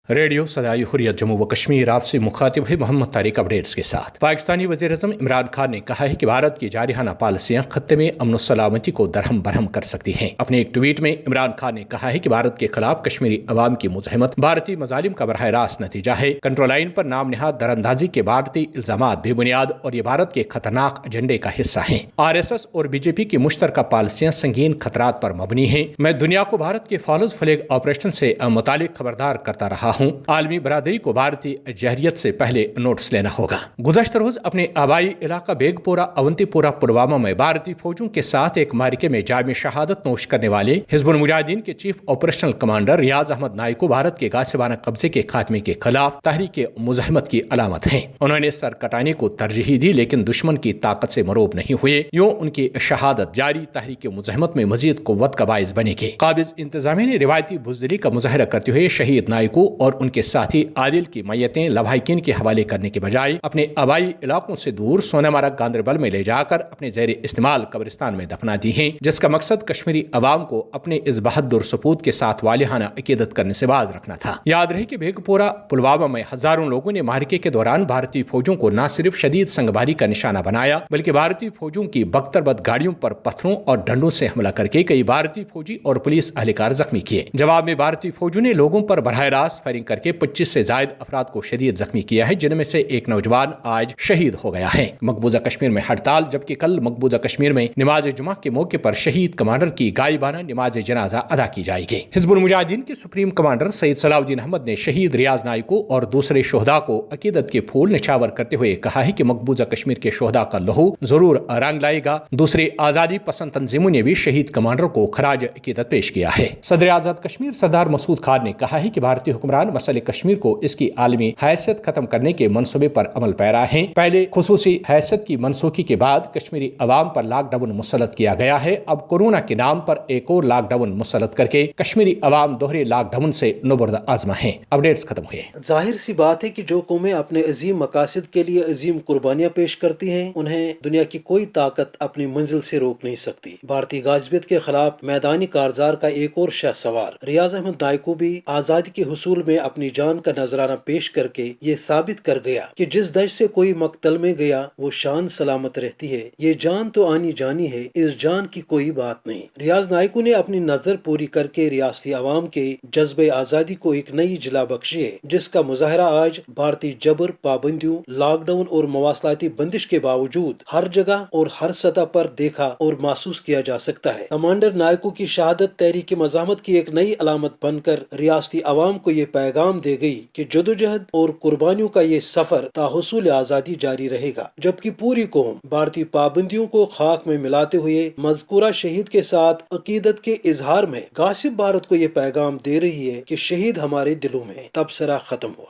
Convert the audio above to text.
Radio सदाई हुर्रियत जम्मू व कश्मीर आपसे मुखातिब है मोहम्मद तारिक अपडेट्स के साथ। पाकिस्तानी वज़ीर-ए-आज़म इमरान खान ने कहा है कि भारत की जारिहाना पॉलिसियां खत्ते में अमन सलामती को दरहम बरहम कर सकती हैं। अपने एक ट्वीट में इमरान खान ने कहा है कि भारत के खिलाफ कश्मीरी अवाम की मुज़ाहिमत भारतीय मजालिम का बरह रास्त नतीजा है। कंट्रोल लाइन पर नाम निहाद दरअंदाजी के भारतीय इल्जामात बेबुनियाद और ये भारत के खतरनाक एजेंडे का हिस्सा हैं। RSS और बीजेपी की मुश्तरका पॉलिसियां संगीन खतरात पर मबनी हैं। मैं दुनिया को भारत के फॉलोज फ्लैग ऑपरेशन से मुतालिक खबरदार करता रहा हूँ। आलमी बरादरी को भारतीय जहरियत से पहले नोटिस लेना होगा। गुज़श्ता रोज अपने आबाई इलाका बेगपोरा अवंतीपोरा पुलवामा में भारतीय फौजों के साथ एक मारिके में जाम शहादत नोश करने वाले हिजबुल मुजाहिदीन के चीफ ऑपरेशनल कमांडर रियाज अहमद नाई को भारत के गासिबाना कब्जे के खात्मे के खिलाफ तहरीक मुज़ाहिमत की अलामत है। उन्होंने सर कटाने को तरजीह दी लेकिन दुश्मन की ताकत से मरोब नहीं हुए। यूं उनकी शहादत जारी तहरीक मुज़ाहिमत में मजीद कुव्वत का बाइस बनेगी। काबिज इंतजामिया ने रिवायती बुज़दिली का मुजाहरा करते हुए शहीद नाई को और उनके साथी आदिल की मैयतें लवाहिकीन के हवाले करने के बजाय अपने आबाई इलाकों से दूर सोनामार्ग गांदरबल में ले जाकर अपने ज़ेर इस्तेमाल कब्रिस्तान में दफना दी हैं, जिसका मकसद कश्मीरी अवाम को अपने इस बहादुर सपूत के साथ वालिहाना अकीदत करने से बाज रखना था। याद रहे कि बेगपोरा पुलवामा में हजारों लोगों ने मारिके के दौरान भारतीय फौजों को न सिर्फ शदीद संगबारी का निशाना बनाया बल्कि भारतीय फौजों की बख्तरबद गाड़ियों पर पत्थरों और डंडों से हमला करके कई भारतीय फौजी और पुलिस एहलकार जख्मी किए। जवाब में भारतीय फौजों ने लोगों पर बरह रास्त फायरिंग करके 25 से जायद अफराद को शदीद जख्मी किया है, जिनमें से एक नौजवान आज शहीद हो गया है। मकबूजा कश्मीर में हड़ताल, जबकि कल मकबूजा कश्मीर में नमाज जुमा के मौके पर शहीद कमांडर की गायबाना नमाज जनाजा अदा की जाएगी। हिजबुल मुजाहिदीन के सुप्रीम कमांडर सैयद सलाउद्दीन अहमद ने शहीद रियाज नाई को और दूसरे शोहदा को अकीदत के फूल निछावर करते हुए कहा है कि मकबूजा कश्मीर के शोहदा का लहू जरूर रंग लाएगा। दूसरे आजादी पसंद तंजीमों ने भी शहीद कमांडर को खराज अकीदत पेश किया है। सदर आजाद कश्मीर सरदार मसूद खान ने कहा है कि भारतीय हुक्मरान मसले कश्मीर को इसकी आलमी हैसियत खत्म करने के मनसूबे पर अमल पैरा है। पहले खुसूसी हैसियत की मनसूखी के बाद कश्मीरी अवाम पर लॉकडाउन मुसल्लत किया गया है। अब कोरोना के नाम पर एक और लॉकडाउन मुसल्लत करके कश्मीरी अवाम दोहरे लॉकडाउन से नुबर्द आजमा है। अपडेट्स खत्म हुए। जाहिर सी बात है कि जो कौमें अपने अजीम मकासद के लिए अजीम कुर्बानियां पेश करती हैं, उन्हें दुनिया की कोई ताकत अपनी मंजिल से रोक नहीं सकती। भारतीय गाजिबियत के खिलाफ मैदानी कारजार का एक और शाह सवार रियाज अहमद नाई को भी आजादी के हुसूल में अपनी जान का नजराना पेश करके ये साबित कर गया कि जिस दश से कोई मकतल में गया वो शान सलामत रहती है। ये जान तो आनी जानी है, इस जान की कोई बात नहीं। रियाज नाइको ने अपनी नजर पूरी करके रियासती अवाम के जज्बे आजादी को एक नई जिला बख्शी है, जिसका मुजाहरा आज भारतीय जबर, पाबंदियों, लॉकडाउन और मवासलाती बंदिश के बावजूद हर जगह और हर सतह पर देखा और महसूस किया जा सकता है। कमांडर नाइको की शहादत तहरीक मज़ाहमत की एक नई अलामत बनकर रियासती अवाम को ये पैगाम दे गई कि जदोजहद और कुर्बानियों का ये सफर ताहुसूल आजादी जारी रहेगा, जबकि पूरी कौम भारतीय पाबंदियों को खाक में मिलाते हुए मज़कूरा शहीद के साथ अकीदत के इजहार में गासिब भारत को ये पैगाम दे रही है कि शहीद हमारे दिलों में। तबसरा खत्म हुआ।